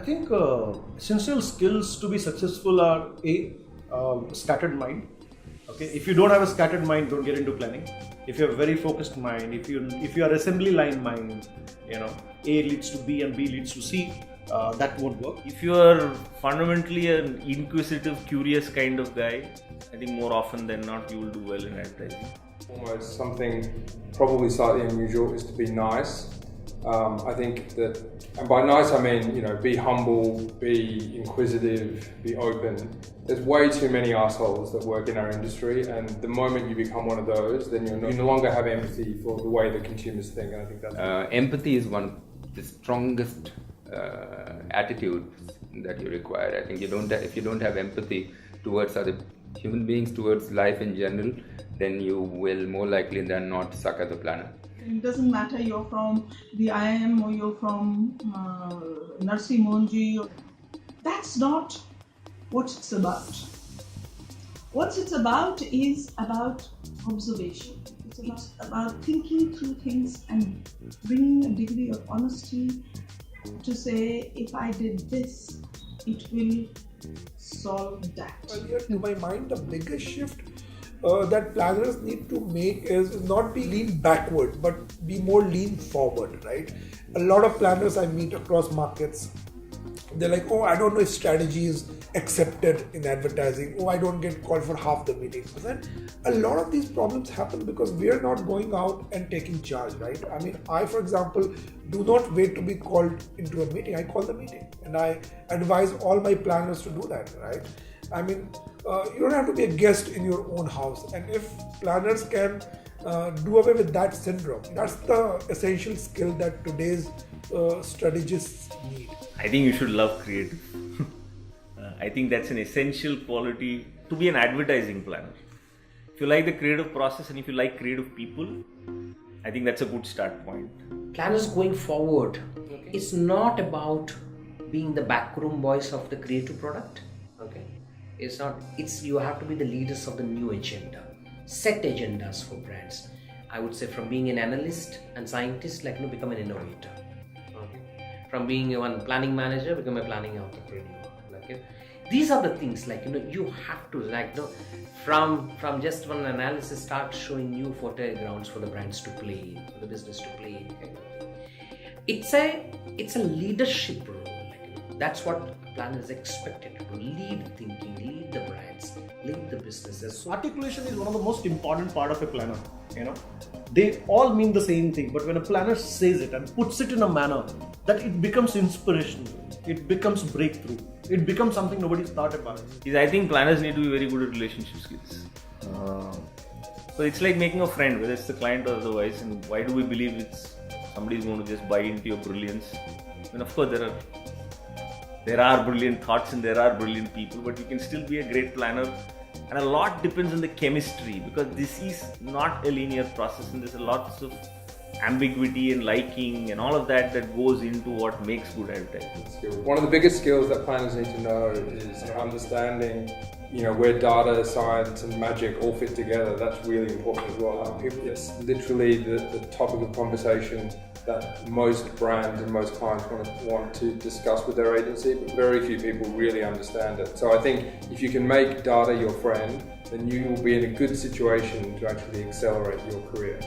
I think essential skills to be successful are scattered mind. Okay, if you don't have a scattered mind, don't get into planning. If you have a very focused mind, if you are assembly line mind, A leads to B and B leads to C, that won't work. If you are fundamentally an inquisitive, curious kind of guy, I think more often than not you will do well in advertising. Almost something probably slightly unusual is to be nice. I think that, and by nice I mean, be humble, be inquisitive, be open. There's way too many assholes that work in our industry, and the moment you become one of those, then you no longer have empathy for the way the consumers think, and I think that's... Empathy is one of the strongest attitudes that you require. I think if you don't have empathy towards other human beings, towards life in general, then you will more likely than not suck as a planner. It doesn't matter you're from the IIM or you're from Narsi Monji. That's not what it's about. What it's about is about observation. It's about thinking through things and bringing a degree of honesty to say, if I did this, it will solve that. Earlier, to my mind, the biggest shift that planners need to make is not be lean backward, but be more lean forward, right? A lot of planners I meet across markets, they're like, oh, I don't know if strategy is accepted in advertising. Oh, I don't get called for half the meetings. And a lot of these problems happen because we are not going out and taking charge, right? I mean, I, for example, do not wait to be called into a meeting. I call the meeting and I advise all my planners to do that, right? I mean, you don't have to be a guest in your own house. And if planners can do away with that syndrome, that's the essential skill that today's strategists need. I think you should love creative. I think that's an essential quality to be an advertising planner. If you like the creative process and if you like creative people, I think that's a good start point. Planners going forward, it's not about being the backroom voice of the creative product. Okay, it's not. It's you have to be the leaders of the new agenda. Set agendas for brands. I would say from being an analyst and scientist, become an innovator. Okay, from being one planning manager, become a planning entrepreneur. Okay. These are the things you have to from just one analysis start showing new fertile grounds for the brands to play in, for the business to play in. Kind of thing. It's a leadership role. That's what a planner is expected to do. Lead thinking, lead the brands, lead the businesses. Articulation is one of the most important part of a planner. They all mean the same thing, but when a planner says it and puts it in a manner that it becomes inspirational, it becomes breakthrough, it becomes something nobody's thought about. I think planners need to be very good at relationship skills. So it's like making a friend, whether it's the client or otherwise. And why do we believe somebody's going to just buy into your brilliance? I mean, of course, there are brilliant thoughts and there are brilliant people, but you can still be a great planner. And a lot depends on the chemistry, because this is not a linear process and there's lots of ambiguity and liking and all of that goes into what makes good advertising. One of the biggest skills that planners need to know is understanding, where data, science and magic all fit together. That's really important as well. It's literally the topic of conversation that most brands and most clients want to discuss with their agency, but very few people really understand it. So I think if you can make data your friend, then you will be in a good situation to actually accelerate your career.